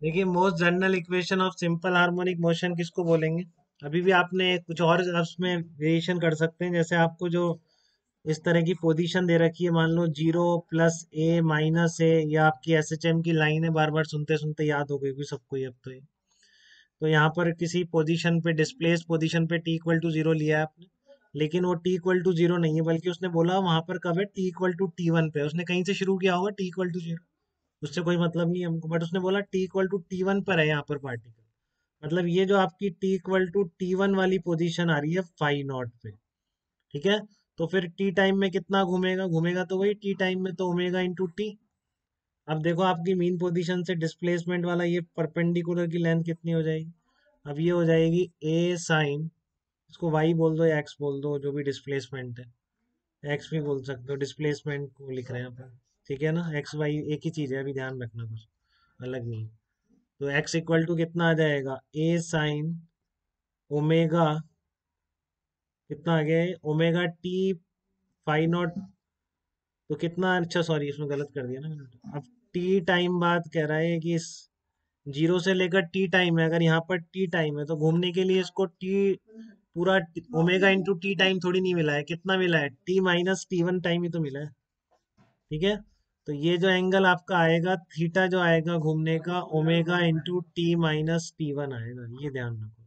देखिए, most general equation of simple harmonic motion किसको बोलेंगे? अभी भी आपने कुछ और उसमें वेरिएशन कर सकते हैं, जैसे आपको जो इस तरह की पोजीशन दे रखी है, मान लो 0 + a - a, या आपकी एसएचएम की लाइन है, बार बार सुनते सुनते याद हो गई होगी सबको ये अब तो ये। तो यहाँ पर किसी पोजीशन पे, डिस्प्लेस पोजीशन पे t = 0 लिया है आपने, लेकिन वो t = 0 नहीं है, बल्कि उसने बोला वहां पर कब है, t = t1 पे। उसने कहीं से शुरू किया होगा t = 0, उससे कोई मतलब नहीं है हमको, बट उसने बोला t = t1 पर है यहाँ पर पार्टिकल। मतलब ये जो आपकी t = t1 वाली पोजीशन आ रही है फाई नॉट पे, ठीक है? तो फिर टी टाइम में कितना घूमेगा? घूमेगा तो वही टी टाइम में तो ओमेगा इंटू टी। अब देखो आपकी मीन पोजीशन से डिस्प्लेसमेंट वाला ये परपेंडिकुलर की लेंथ कितनी हो जाएगी? अब ये हो जाएगी ए साइन, इसको वाई बोल दो या एक्स बोल दो, जो भी डिस्प्लेसमेंट है, एक्स भी बोल सकते हो, डिस्प्लेसमेंट को लिख रहे हैं अपन, ठीक है ना? एक्स वाई एक ही चीज है, अभी ध्यान रखना, कुछ अलग नहीं। तो एक्स इक्वल टू कितना आ जाएगा, ए साइन ओमेगा, कितना आ गया है, ओमेगा टी फाई नॉट। तो कितना, अच्छा सॉरी इसमें गलत कर दिया ना मैंने। अब टी टाइम बाद कह रहा है कि इस 0 से लेकर टी टाइम है, अगर यहाँ पर टी टाइम है तो घूमने के लिए इसको टी पूरा ओमेगा इंटू टी टाइम थोड़ी नहीं मिला है, कितना मिला है, t - t1 टाइम ही तो मिला है, ठीक है? तो ये जो एंगल आपका आएगा थीटा, जो आएगा घूमने का, ओमेगा इंटू t - t1 आएगा, ये ध्यान रखो,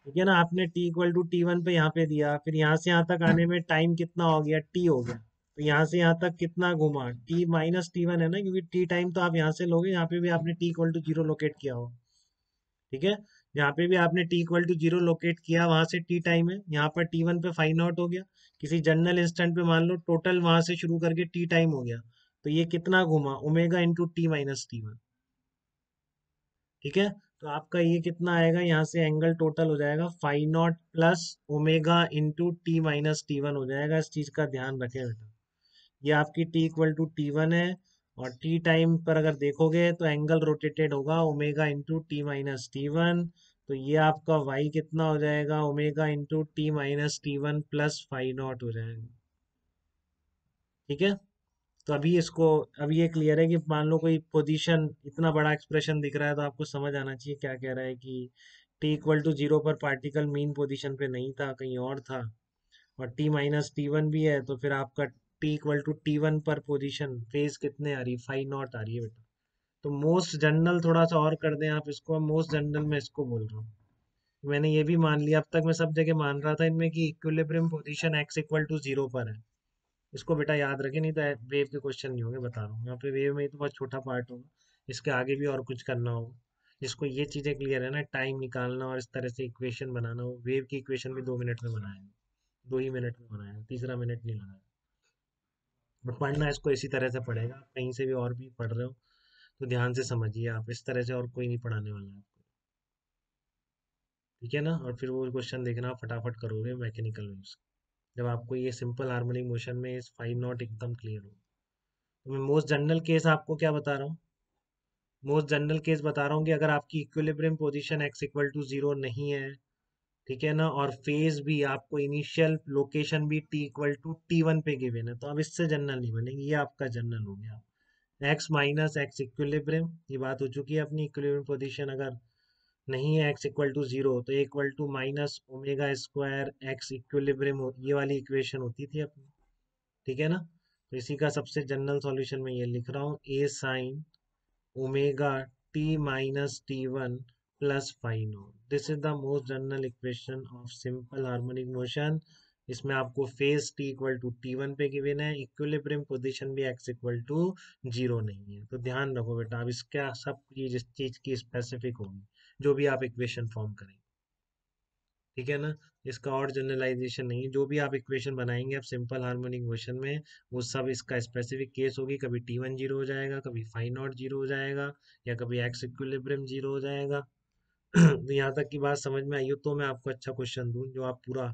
ठीक है ना? आपने t = t1 पे यहाँ पे दिया, फिर यहाँ से यहाँ तक आने में टाइम कितना हो गया, टी हो गया। तो यहाँ से यहाँ तक कितना घुमा, t - t1 है ना, क्योंकि टी टाइम तो आप यहाँ से लोगे, यहाँ पे भी आपने t = 0 लोकेट किया हो, ठीक है? यहाँ पे भी आपने t = 0 लोकेट किया, वहां से टी टाइम है, यहाँ पर t1 पे फाइंड आउट हो गया। किसी जनरल इंस्टेंट पे मान लो टोटल वहां से शुरू करके टी टाइम हो गया, तो ये कितना घुमा, ओमेगा इंटू t - t1, ठीक है? तो आपका ये कितना आएगा, यहाँ से एंगल टोटल हो जाएगा phi naught plus omega into t - t1 हो जाएगा। इस चीज का ध्यान रखें बेटा, ये आपकी t = t1 है, और टी टाइम पर अगर देखोगे तो एंगल रोटेटेड होगा ओमेगा इंटू t - t1। तो ये आपका y कितना हो जाएगा, omega into t - t1 plus phi naught हो जाएगा, ठीक है? तो अभी इसको, अभी ये क्लियर है कि मान लो कोई पोजीशन, इतना बड़ा एक्सप्रेशन दिख रहा है तो आपको समझ आना चाहिए क्या कह रहा है, कि t = 0 पर पार्टिकल मीन पोजीशन पे नहीं था, कहीं और था, और t - t1 भी है, तो फिर आपका t = t1 पर पोजीशन फेज कितने आ रही है, फाई नॉट आ रही है बेटा। तो मोस्ट जनरल थोड़ा सा और कर दें आप इसको, मोस्ट जनरल में इसको बोल रहा हूँ। मैंने ये भी मान लिया, अब तक मैं सब जगह मान रहा था इनमें कि इक्विलिब्रियम पोजीशन x = 0 पर है। इसको बेटा याद रखें, नहीं तो वेव के क्वेश्चन नहीं होंगे, बता रहा हूँ। यहाँ पे वेव में ही तो बहुत छोटा पार्ट होगा, इसके आगे भी और कुछ करना होगा। जिसको ये चीजें क्लियर है ना, टाइम निकालना और इस तरह से इक्वेशन बनाना, वो वेव की इक्वेशन भी 2 मिनट में बनाएगा, 2 ही मिनट में बनाएगा, तीसरा मिनट नहीं लगाएगा। बट पढ़ना इसको इसी तरह से पढ़ेगा, आप कहीं से भी और भी पढ़ रहे हो तो ध्यान से समझिए आप, इस तरह से और कोई नहीं पढ़ाने वाला है आपको, ठीक है ना? और फिर वो क्वेश्चन देखना, आप फटाफट करोगे मैकेनिकल वेव्स, जब आपको ये सिंपल हार्मोनिक मोशन में इस फाइव नॉट एकदम क्लियर हो। तो मैं मोस्ट जनरल केस आपको क्या बता रहा हूँ, मोस्ट जनरल केस बता रहा हूँ कि अगर आपकी इक्विलिब्रियम पोजीशन x = 0 नहीं है, ठीक है ना, और फेज भी आपको इनिशियल लोकेशन भी t = t1 पे गिवन है, तो अब इससे जनरल नहीं बनेगी, ये आपका जनरल हो गया। x - x इक्विलिब्रियम, ये बात हो चुकी है अपनी। इक्विलिब्रियम पोजीशन अगर नहीं है x = 0, तो a = -omega square x equilibrium, ये वाली इक्वेशन होती थी अपनी, ठीक है ना? तो इसी का सबसे जनरल सॉल्यूशन मैं ये लिख रहा हूँ, a sine omega t - t1 plus phi naught, this is the most general equation of simple harmonic motion. इसमें आपको फेज t = t1 पे गिवन है, इक्विलिब्रियम पोजीशन भी x = 0 नहीं है। तो ध्यान रखो बेटा, अब इसका सब चीज इस चीज की स्पेसिफिक होगी, जो भी आप इक्वेशन फॉर्म करेंगे, ठीक है ना? इसका और जनरलाइजेशन नहीं है, जो भी आप इक्वेशन बनाएंगे आप सिंपल हार्मोनिक मोशन में, वो सब इसका स्पेसिफिक केस होगी। कभी t1 0 हो जाएगा, कभी फाई नॉट 0 हो जाएगा, या कभी x इक्विलिब्रियम 0 हो जाएगा। तो यहाँ तक की बात समझ में आई हो तो मैं आपको अच्छा क्वेश्चन दूं, जो आप पूरा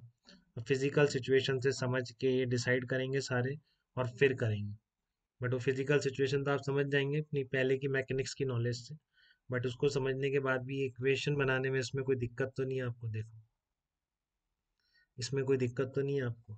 फिजिकल सिचुएशन से समझ के ये डिसाइड करेंगे सारे, और फिर करेंगे। बट वो फिजिकल सिचुएशन तो आप समझ जाएंगे अपनी पहले की मैकेनिक्स की नॉलेज से, बट उसको समझने के बाद भी इक्वेशन बनाने में इसमें कोई दिक्कत तो नहीं है आपको? देखो, इसमें कोई दिक्कत तो नहीं है आपको?